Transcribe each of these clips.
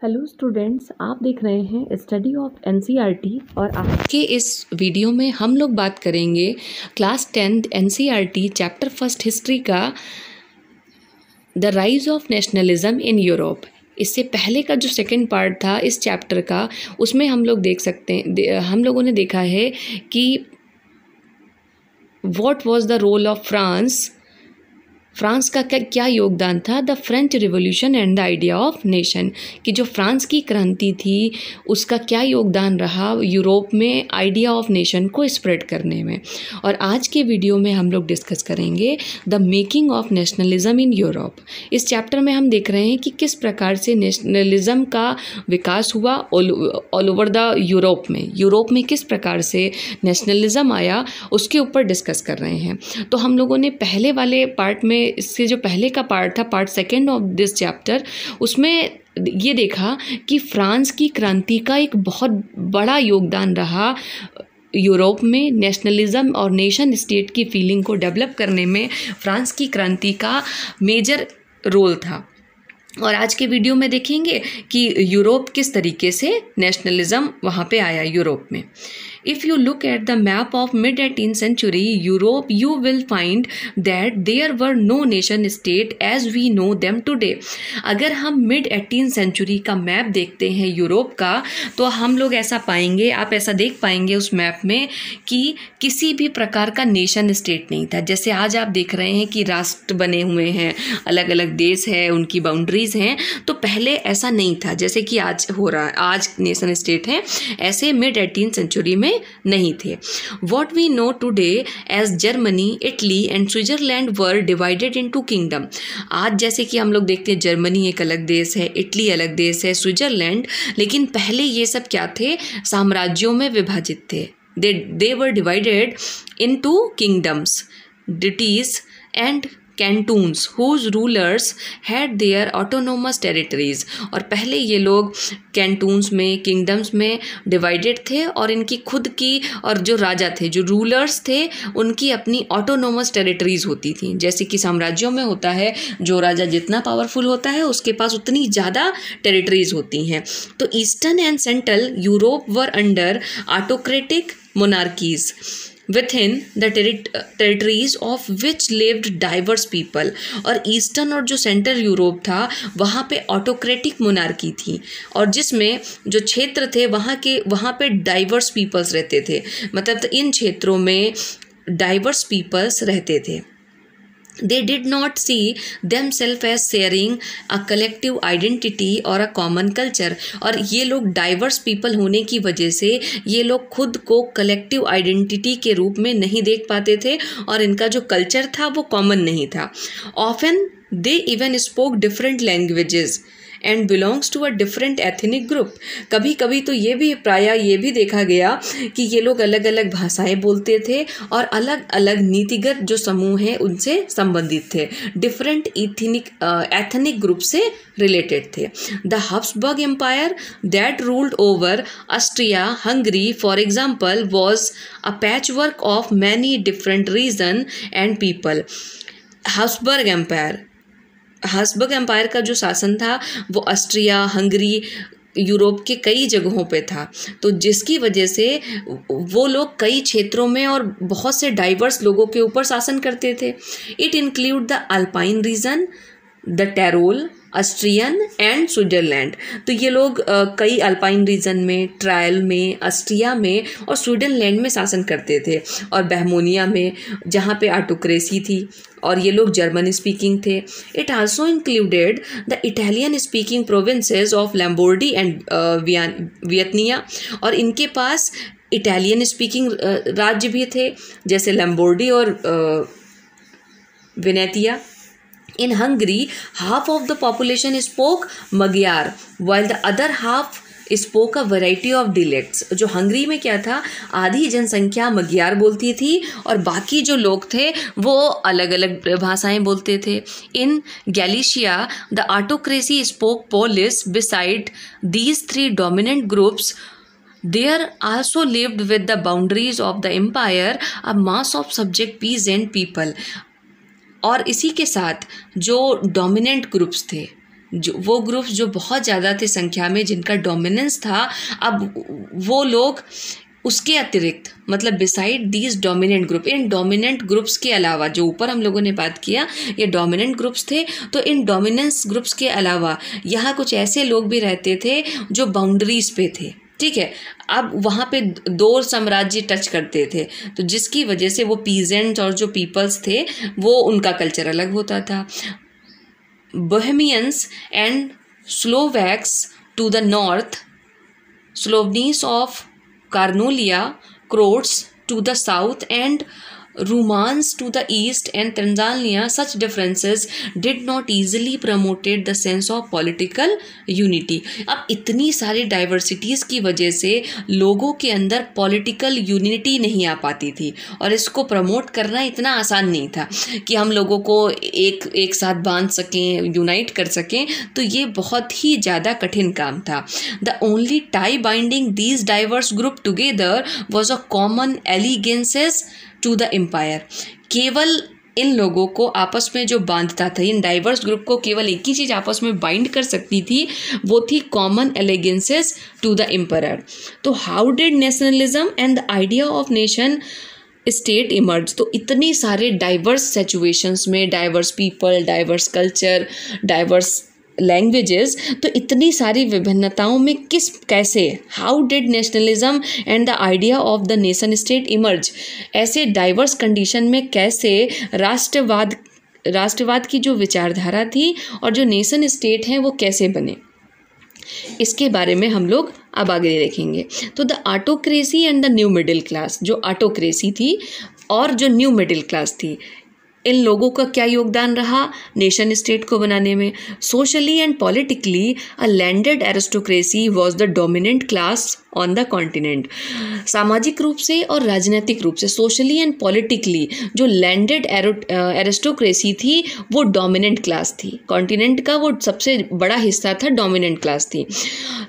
Hello students, आप देख रहे हैं स्टडी ऑफ एनसीईआरटी और आज के इस वीडियो में हम लोग बात करेंगे class 10 NCERT chapter first history का the rise of nationalism in Europe. इससे पहले का जो सेकंड पार्ट था इस चैप्टर का, उसमें हम लोग देख सकते हैं, हम लोगों ने देखा है कि what was the role of France का क्या योगदान था, the French revolution and the idea of nation, कि जो फ्रांस की क्रांति थी उसका क्या योगदान रहा यूरोप में आइडिया ऑफ नेशन को स्प्रेड करने में। और आज के वीडियो में हम लोग डिस्कस करेंगे the making of nationalism in Europe. इस चैप्टर में हम देख रहे हैं कि किस प्रकार से नेशनलिज्म का विकास हुआ ऑल ओवर द यूरोप में किस प्रकार से नेशनलिज्म आया, उसके ऊपर डिस्कस कर रहे हैं। तो हम लोगों ने पहले वाले पार्ट में, इससे जो पहले का पार्ट था, part second of this chapter, उसमें ये देखा कि फ्रांस की क्रांति का एक बहुत बड़ा योगदान रहा यूरोप में नेशनलिज्म और नेशन स्टेट की फीलिंग को डेवलप करने में। फ्रांस की क्रांति का मेजर रोल था। और आज के वीडियो में देखेंगे कि यूरोप किस तरीके से नेशनलिज्म वहाँ पे आया यूरोप में। If you look at the map of mid-18th century Europe, you will find that there were no nation state as we know them today. अगर हम mid-18th century का मैप देखते हैं यूरोप का, तो हम लोग ऐसा पाएंगे, आप ऐसा देख पाएंगे उस मैप में कि किसी भी प्रकार का नेशन स्टेट नहीं था। जैसे आज आप देख रहे हैं कि राष्ट्र बने हुए हैं, अलग अलग देश है, उनकी बाउंड्रीज हैं, तो पहले ऐसा नहीं था जैसे कि आज हो रहा है। आज नेशन स्टेट है, ऐसे mid-18th सेंचुरी में नहीं थे। What we know today as Germany, Italy and Switzerland were divided into kingdom. आज जैसे कि हम लोग देखते हैं जर्मनी एक अलग देश है, इटली अलग देश है, स्विट्जरलैंड, लेकिन पहले ये सब क्या थे, साम्राज्यों में विभाजित थे। They were divided into kingdoms, duchies and कैंटून्स whose rulers had their autonomous territories। और पहले ये लोग कैंटून्स में, किंगडम्स में डिवाइडेड थे और इनकी खुद की, और जो राजा थे, जो रूलर्स थे, उनकी अपनी ऑटोनोमस टेरिटरीज होती थी। जैसे कि साम्राज्यों में होता है, जो राजा जितना पावरफुल होता है उसके पास उतनी ज़्यादा टेरिटरीज होती हैं। तो eastern and central Europe were under autocratic monarchies within the territories of which lived diverse people। और ईस्टर्न और जो सेंट्रल यूरोप था वहाँ पे ऑटोक्रेटिक मोनार्की थी, और जिसमें जो क्षेत्र थे वहाँ पे डाइवर्स पीपल्स रहते थे। मतलब तो इन क्षेत्रों में डाइवर्स पीपल्स रहते थे। They did not see themselves as sharing a collective identity or a common culture। और ये लोग डाइवर्स पीपल होने की वजह से ये लोग खुद को कलेक्टिव आइडेंटिटी के रूप में नहीं देख पाते थे, और इनका जो कल्चर था वो कॉमन नहीं था। Often they even spoke different languages and belongs to a different ethnic group. कभी कभी तो ये भी देखा गया कि ये लोग अलग अलग भाषाएं बोलते थे और अलग अलग नीतिगत जो समूह हैं उनसे संबंधित थे, डिफरेंट एथनिक ग्रुप से रिलेटेड थे। The Habsburg empire that ruled over Austria Hungary for example was a patchwork of many different region and people. Habsburg empire का जो शासन था वो ऑस्ट्रिया, हंगरी, यूरोप के कई जगहों पे था, तो जिसकी वजह से वो लोग कई क्षेत्रों में और बहुत से डाइवर्स लोगों के ऊपर शासन करते थे। It include the Alpine region, the Tyrol, Austrian and Switzerland. तो ये लोग कई अल्पाइन रीजन में, ट्रायल में, ऑस्ट्रिया में और स्विट्जरलैंड में शासन करते थे, और बहमोनिया में जहाँ पे ऑटोक्रेसी थी, और ये लोग जर्मन स्पीकिंग थे। It also included the Italian speaking provinces of Lombardy and वियतनिया। और इनके पास इटालियन स्पीकिंग राज्य भी थे, जैसे लैम्बोर्डी और वेनेतिया। In Hungary, half of the population spoke Magyar, while the other half spoke a variety of dialects। जो हंगरी में क्या था, आधी जनसंख्या मग्यार बोलती थी और बाकी जो लोग थे वो अलग अलग भाषाएं बोलते थे। In Galicia the autocracy spoke Polish. Besides these three dominant groups, there also lived with the boundaries of the empire a mass of subject peasant people। और इसी के साथ जो डोमिनेंट ग्रुप्स थे, जो वो ग्रुप्स जो बहुत ज़्यादा थे संख्या में, जिनका डोमिनेंस था, अब वो लोग उसके अतिरिक्त, मतलब beside these dominant group, in dominant groups के अलावा, जो ऊपर हम लोगों ने बात किया ये डोमिनेंट ग्रुप्स थे, तो इन डोमिनेंस ग्रुप्स के अलावा यहाँ कुछ ऐसे लोग भी रहते थे जो बाउंड्रीज पे थे, ठीक है। अब वहाँ पे दो साम्राज्य टच करते थे, तो जिसकी वजह से वो पीजेंट्स और जो पीपल्स थे वो उनका कल्चर अलग होता था। Bohemians and Slovaks to the north, Slovenes of Carniola, Croats to the south, and Romans to the east, and Tanzania, such differences did not easily promoted the sense of political unity. अब इतनी सारी diversities की वजह से लोगों के अंदर political unity नहीं आ पाती थी, और इसको प्रमोट करना इतना आसान नहीं था कि हम लोगों को एक साथ बांध सकें, यूनाइट कर सकें, तो ये बहुत ही ज़्यादा कठिन काम था। The only tie binding these diverse group together was a common allegiances to the empire. केवल इन लोगों को आपस में जो बांधता था, इन डाइवर्स ग्रुप को केवल एक ही चीज़ आपस में बाइंड कर सकती थी, वो थी common allegiances to the empire. तो how did nationalism and the idea of nation state emerge? तो इतनी सारे डाइवर्स सिचुएशंस में, diverse people, diverse culture, diverse languages, तो इतनी सारी विभिन्नताओं में कैसे how did nationalism and the idea of the nation state emerge? ऐसे डाइवर्स कंडीशन में कैसे राष्ट्रवाद की जो विचारधारा थी और जो नेशन स्टेट हैं वो कैसे बने, इसके बारे में हम लोग अब आगे देखेंगे। तो the autocracy and the new middle class, जो ऑटोक्रेसी थी और जो न्यू मिडिल क्लास थी, इन लोगों का क्या योगदान रहा नेशन स्टेट को बनाने में? Socially and politically a landed aristocracy was the dominant class on the continent. सामाजिक रूप से और राजनीतिक रूप से, सोशली एंड पॉलिटिकली जो लैंडेड एरिस्टोक्रेसी थी वो डोमिनेंट क्लास थी, कॉन्टिनेंट का वो सबसे बड़ा हिस्सा था, डोमिनेंट क्लास थी।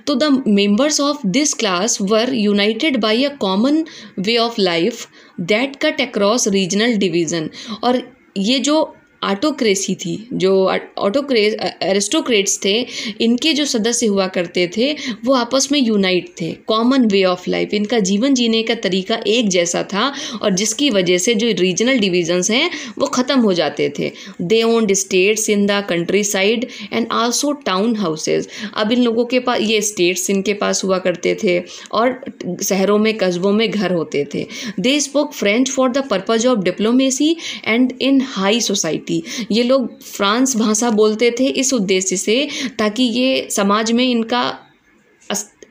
तो the members of this class were united by a common way of life that cut across regional division. और ये जो ऑटोक्रेसी थी, जो एरिस्टोक्रेट्स थे, इनके जो सदस्य हुआ करते थे वो आपस में यूनाइट थे, कॉमन वे ऑफ लाइफ, इनका जीवन जीने का तरीका एक जैसा था, और जिसकी वजह से जो रीजनल डिवीजन्स हैं वो ख़त्म हो जाते थे। They owned estates in the countryside and also town houses. अब इन लोगों के पास ये स्टेट्स इनके पास हुआ करते थे और शहरों में, कस्बों में घर होते थे। They spoke French for the purpose of diplomacy and in high society. ये लोग फ्रांस भाषा बोलते थे इस उद्देश्य से ताकि ये समाज में इनका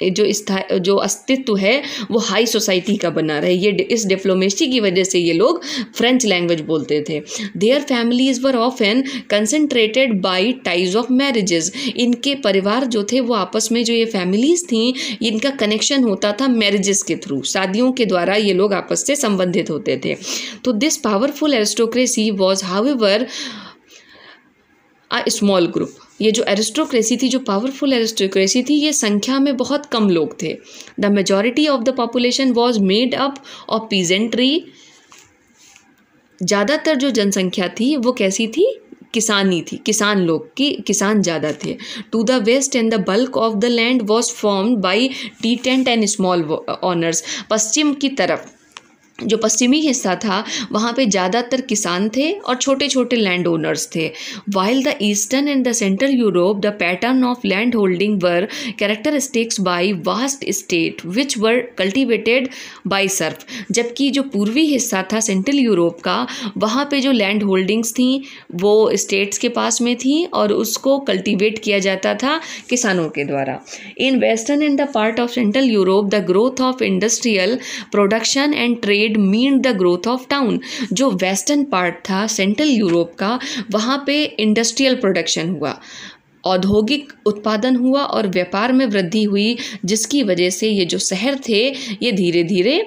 जो अस्तित्व है वो हाई सोसाइटी का बना रहे। ये इस डिप्लोमेसी की वजह से ये लोग फ्रेंच लैंग्वेज बोलते थे। Their families were often concentrated by ties of marriages. इनके परिवार जो थे वो आपस में, जो ये फैमिलीज थी, इनका कनेक्शन होता था मैरिजेस के थ्रू, शादियों के द्वारा ये लोग आपस से संबंधित होते थे। तो this powerful aristocracy was however a small group. ये जो एरिस्टोक्रेसी थी, जो पावरफुल एरिस्टोक्रेसी थी, ये संख्या में बहुत कम लोग थे। The majority of the population was made up of peasantry. ज़्यादातर जो जनसंख्या थी वो कैसी थी? किसानी थी, किसान लोग की, किसान ज़्यादा थे। To the west and the bulk of the land was farmed by tenants and small owners. पश्चिम की तरफ जो पश्चिमी हिस्सा था वहाँ पे ज़्यादातर किसान थे और छोटे छोटे लैंड ओनर्स थे। While the eastern and the central Europe the pattern of land holding were characteristics by vast state which were cultivated by serf. जबकि जो पूर्वी हिस्सा था सेंट्रल यूरोप का, वहाँ पे जो लैंड होल्डिंग्स थी वो स्टेट्स के पास में थी और उसको कल्टिवेट किया जाता था किसानों के द्वारा। In western and the part of central Europe the growth of industrial production and trade mean the growth of town. जो वेस्टर्न पार्ट था सेंट्रल यूरोप का, वहाँ पे इंडस्ट्रियल प्रोडक्शन हुआ, औद्योगिक उत्पादन हुआ और व्यापार में वृद्धि हुई, जिसकी वजह से ये जो शहर थे ये धीरे धीरे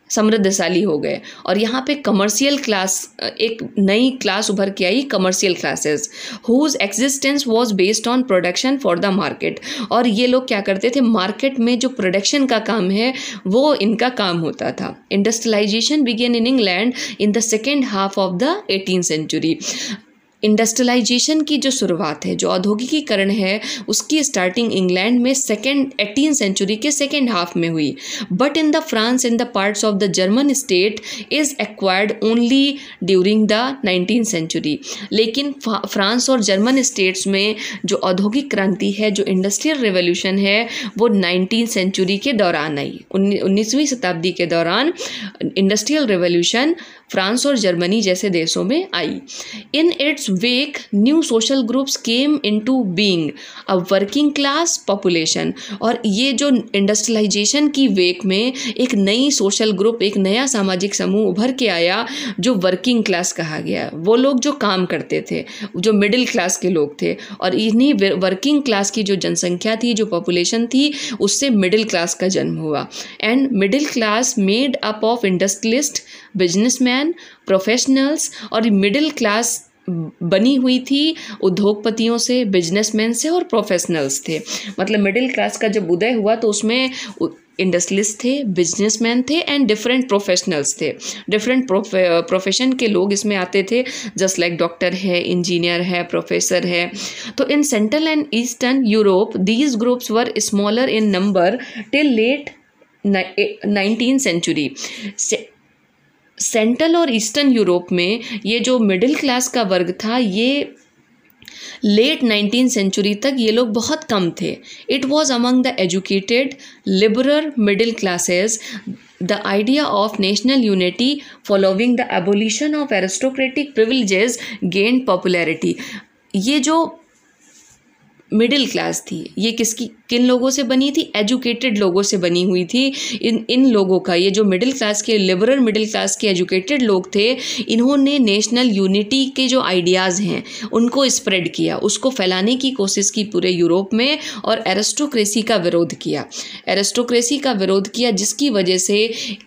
समृद्धशाली हो गए। और यहाँ पे कमर्शियल क्लास, एक नई क्लास उभर के आई, commercial classes, whose existence was based on production for the market. और ये लोग क्या करते थे? मार्केट में जो प्रोडक्शन का काम है वो इनका काम होता था। Industrialization began in England in the second half of the 18th century। Industrialization की जो शुरुआत है, जो औद्योगिकीकरण है, उसकी स्टार्टिंग इंग्लैंड में 18th सेंचुरी के सेकेंड हाफ में हुई, but in the France and the parts of the German state is acquired only during the 19th century. लेकिन फ्रांस और जर्मन स्टेट्स में जो औद्योगिक क्रांति है, जो इंडस्ट्रियल रेवोल्यूशन है, वो 19th सेंचुरी के दौरान आई। 19वीं शताब्दी के दौरान इंडस्ट्रियल रेवोल्यूशन फ्रांस और जर्मनी जैसे देशों में आई। In its wake new social groups came into being, a working class population. और ये जो इंडस्ट्रियलाइजेशन की वेक में एक नई सोशल ग्रुप, एक नया सामाजिक समूह उभर के आया जो वर्किंग क्लास कहा गया। वो लोग जो काम करते थे, जो मिडिल क्लास के लोग थे, और इन्हीं वर्किंग क्लास की जो जनसंख्या थी, जो पॉपुलेशन थी, उससे मिडिल क्लास का जन्म हुआ। And middle class made up of industrialist, businessman, professionals, और मिडिल क्लास बनी हुई थी उद्योगपतियों से, बिजनेसमैन से और प्रोफेशनल्स थे। मतलब मिडिल क्लास का जब उदय हुआ तो उसमें इंडस्ट्रियलिस्ट थे, बिजनेसमैन थे एंड डिफरेंट प्रोफेशनल्स थे। डिफरेंट प्रोफेशन के लोग इसमें आते थे, जस्ट लाइक डॉक्टर है, इंजीनियर है, प्रोफेसर है। तो in central and eastern Europe these groups were smaller in number till late 19th century. Central और ईस्टर्न यूरोप में ये जो मिडिल क्लास का वर्ग था, ये लेट 19th सेंचुरी तक ये लोग बहुत कम थे। It was among the educated liberal middle classes the idea of national unity following the abolition of aristocratic privileges gained popularity. ये जो मिडिल क्लास थी, ये किन लोगों से बनी थी? एजुकेटेड लोगों से बनी हुई थी। इन लोगों का, ये जो मिडिल क्लास के, लिबरल मिडिल क्लास के एजुकेटेड लोग थे, इन्होंने नेशनल यूनिटी के जो आइडियाज़ हैं उनको स्प्रेड किया, उसको फैलाने की कोशिश की पूरे यूरोप में, और एरिस्टोक्रेसी का विरोध किया। एरिस्टोक्रेसी का विरोध किया जिसकी वजह से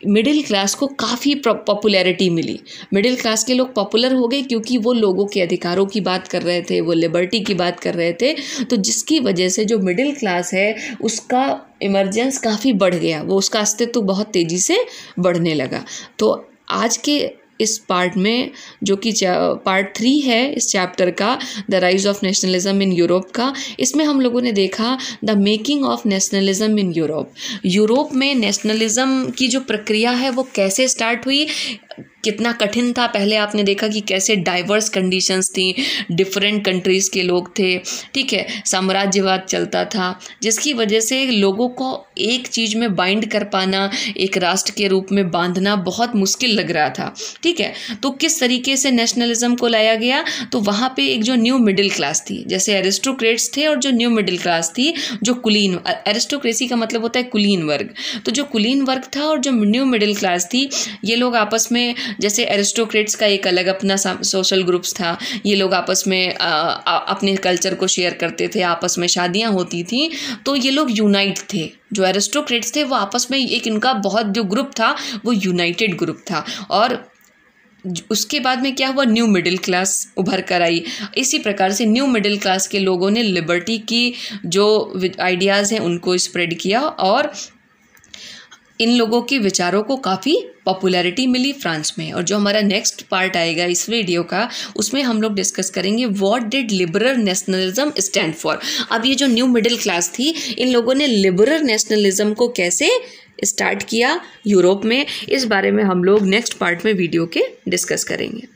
मिडिल क्लास को काफ़ी पॉपुलैरिटी मिली। मिडिल क्लास के लोग पॉपुलर हो गए क्योंकि वो लोगों के अधिकारों की बात कर रहे थे, वो लिबर्टी की बात कर रहे थे। तो जिसकी वजह से जो मिडिल क्लास है उसका इमर्जेंस काफ़ी बढ़ गया, वो उसका अस्तित्व बहुत तेज़ी से बढ़ने लगा। तो आज के इस पार्ट में, जो कि पार्ट 3 है इस चैप्टर का, the rise of nationalism in Europe का, इसमें हम लोगों ने देखा the making of nationalism in Europe. Europe में नेशनलिज्म की जो प्रक्रिया है वो कैसे स्टार्ट हुई, कितना कठिन था। पहले आपने देखा कि कैसे डाइवर्स कंडीशंस थी, डिफरेंट कंट्रीज़ के लोग थे, ठीक है, साम्राज्यवाद चलता था, जिसकी वजह से लोगों को एक चीज़ में बाइंड कर पाना, एक राष्ट्र के रूप में बांधना बहुत मुश्किल लग रहा था, ठीक है। तो किस तरीके से नेशनलिज्म को लाया गया? तो वहाँ पे एक जो न्यू मिडिल क्लास थी, जैसे एरिस्टोक्रेट्स थे, और जो न्यू मिडिल क्लास थी, जो कुलीन, एरिस्टोक्रेसी का मतलब होता है कुलीन वर्ग, तो जो कुलीन वर्ग था और जो न्यू मिडिल क्लास थी, ये लोग आपस में, जैसे एरिस्टोक्रेट्स का एक अलग अपना सोशल ग्रुप्स था, ये लोग आपस में अपने कल्चर को शेयर करते थे, आपस में शादियां होती थी, तो ये लोग यूनाइट थे। जो एरिस्टोक्रेट्स थे वो आपस में एक, इनका बहुत जो ग्रुप था वो यूनाइटेड ग्रुप था। और उसके बाद में क्या हुआ, न्यू मिडिल क्लास उभर कर आई। इसी प्रकार से न्यू मिडिल क्लास के लोगों ने लिबर्टी की जो आइडियाज़ हैं उनको स्प्रेड किया, और इन लोगों के विचारों को काफ़ी पॉपुलैरिटी मिली फ्रांस में। और जो हमारा नेक्स्ट पार्ट आएगा इस वीडियो का, उसमें हम लोग डिस्कस करेंगे what did liberal nationalism stand for. अब ये जो न्यू मिडिल क्लास थी, इन लोगों ने लिबरल नेशनलिज्म को कैसे स्टार्ट किया यूरोप में, इस बारे में हम लोग नेक्स्ट पार्ट में वीडियो के डिस्कस करेंगे।